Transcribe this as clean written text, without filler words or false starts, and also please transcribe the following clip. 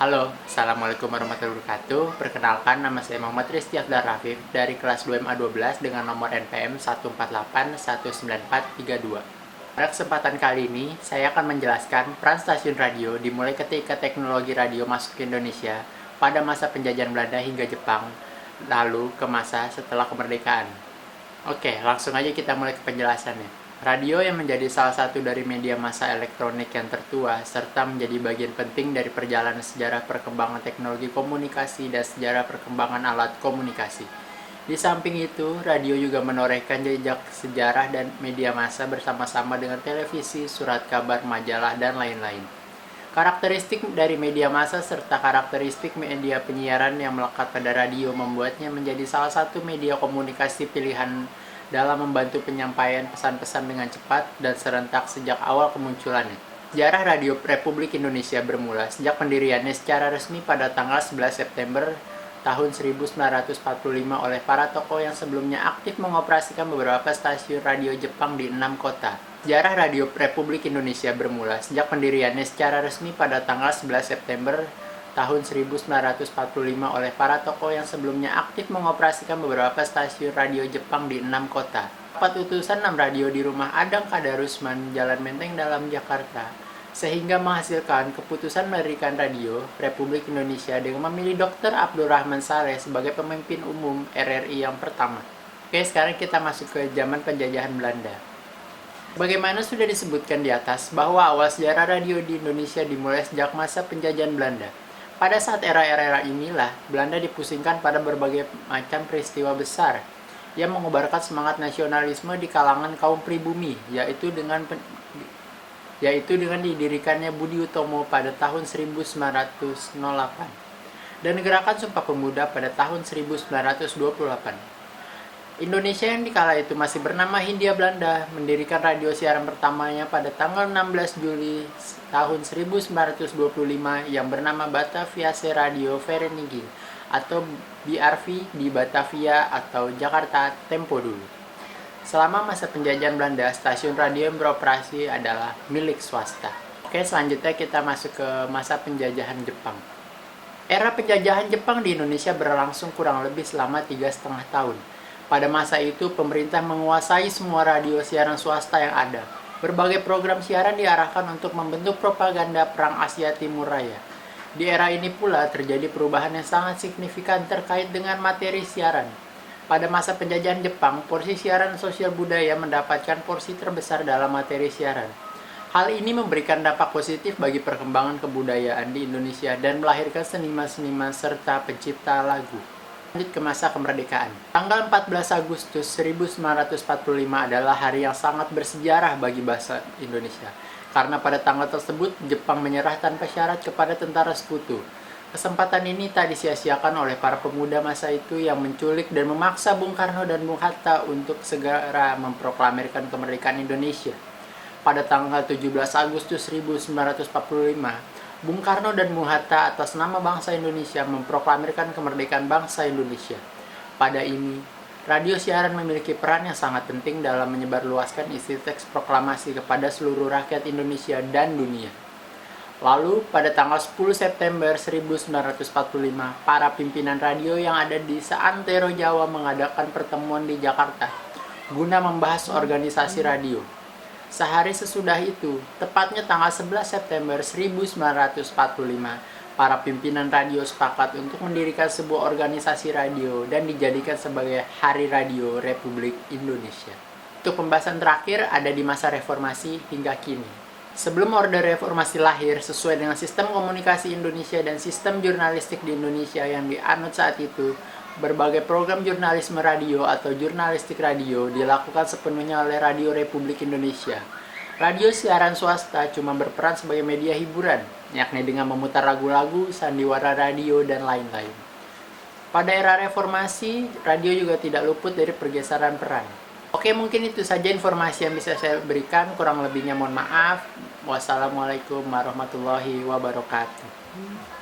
Halo, Assalamualaikum warahmatullahi wabarakatuh. Perkenalkan, nama saya Muhammad Rizky Afdar Rafif dari kelas 2MA12 dengan nomor NPM 148194332. Pada kesempatan kali ini, saya akan menjelaskan peran stasiun radio dimulai ketika teknologi radio masuk ke Indonesia pada masa penjajahan Belanda hingga Jepang, lalu ke masa setelah kemerdekaan. Oke, langsung aja kita mulai ke penjelasannya. Radio yang menjadi salah satu dari media massa elektronik yang tertua, serta menjadi bagian penting dari perjalanan sejarah perkembangan teknologi komunikasi dan sejarah perkembangan alat komunikasi. Di samping itu, radio juga menorehkan jejak sejarah dan media massa bersama-sama dengan televisi, surat kabar, majalah, dan lain-lain. Karakteristik dari media massa serta karakteristik media penyiaran yang melekat pada radio membuatnya menjadi salah satu media komunikasi pilihan dalam membantu penyampaian pesan-pesan dengan cepat dan serentak sejak awal kemunculannya. Sejarah Radio Republik Indonesia bermula sejak pendiriannya secara resmi pada tanggal 11 September tahun 1945 oleh para tokoh yang sebelumnya aktif mengoperasikan beberapa stasiun radio Jepang di 6 kota. Sejarah Radio Republik Indonesia bermula sejak pendiriannya secara resmi pada tanggal 11 September tahun 1945 oleh para tokoh yang sebelumnya aktif mengoperasikan beberapa stasiun radio Jepang di 6 kota. Rapat utusan 6 radio di rumah Adang Kadarusman, Jalan Menteng Dalam, Jakarta, sehingga menghasilkan keputusan mendirikan Radio Republik Indonesia dengan memilih Dr. Abdurrahman Saleh sebagai pemimpin umum RRI yang pertama. Oke, sekarang kita masuk ke zaman penjajahan Belanda. Bagaimana sudah disebutkan di atas bahwa awal sejarah radio di Indonesia dimulai sejak masa penjajahan Belanda. Pada saat era-era inilah, Belanda dipusingkan pada berbagai macam peristiwa besar yang mengobarkan semangat nasionalisme di kalangan kaum pribumi, yaitu dengan didirikannya Budi Utomo pada tahun 1908 dan Gerakan Sumpah Pemuda pada tahun 1928. Indonesia yang dikala itu masih bernama Hindia Belanda mendirikan radio siaran pertamanya pada tanggal 16 Juli tahun 1925 yang bernama Bataviase Radio Vereniging atau BRV di Batavia atau Jakarta Tempo dulu. Selama masa penjajahan Belanda, stasiun radio yang beroperasi adalah milik swasta. Oke, selanjutnya kita masuk ke masa penjajahan Jepang. Era penjajahan Jepang di Indonesia berlangsung kurang lebih selama 3,5 tahun. Pada masa itu, pemerintah menguasai semua radio siaran swasta yang ada. Berbagai program siaran diarahkan untuk membentuk propaganda Perang Asia Timur Raya. Di era ini pula terjadi perubahan yang sangat signifikan terkait dengan materi siaran. Pada masa penjajahan Jepang, porsi siaran sosial budaya mendapatkan porsi terbesar dalam materi siaran. Hal ini memberikan dampak positif bagi perkembangan kebudayaan di Indonesia dan melahirkan seniman-seniman serta pencipta lagu. Lanjut ke masa kemerdekaan. Tanggal 14 Agustus 1945 adalah hari yang sangat bersejarah bagi bangsa Indonesia. Karena pada tanggal tersebut, Jepang menyerah tanpa syarat kepada tentara sekutu. Kesempatan ini tak disia-siakan oleh para pemuda masa itu yang menculik dan memaksa Bung Karno dan Bung Hatta untuk segera memproklamirkan kemerdekaan Indonesia. Pada tanggal 17 Agustus 1945, Bung Karno dan Bung Hatta atas nama bangsa Indonesia memproklamirkan kemerdekaan bangsa Indonesia. Pada ini, radio siaran memiliki peran yang sangat penting dalam menyebarluaskan isi teks proklamasi kepada seluruh rakyat Indonesia dan dunia. Lalu, pada tanggal 10 September 1945, para pimpinan radio yang ada di seantero Jawa mengadakan pertemuan di Jakarta guna membahas organisasi radio. Sehari sesudah itu, tepatnya tanggal 11 September 1945, para pimpinan radio sepakat untuk mendirikan sebuah organisasi radio dan dijadikan sebagai Hari Radio Republik Indonesia. Untuk pembahasan terakhir ada di masa reformasi hingga kini. Sebelum Orde Reformasi lahir, sesuai dengan sistem komunikasi Indonesia dan sistem jurnalistik di Indonesia yang dianut saat itu, berbagai program jurnalisme radio atau jurnalistik radio dilakukan sepenuhnya oleh Radio Republik Indonesia. Radio siaran swasta cuma berperan sebagai media hiburan, yakni dengan memutar lagu-lagu, sandiwara radio, dan lain-lain. Pada era reformasi, radio juga tidak luput dari pergeseran peran. Oke, mungkin itu saja informasi yang bisa saya berikan. Kurang lebihnya mohon maaf. Wassalamualaikum warahmatullahi wabarakatuh.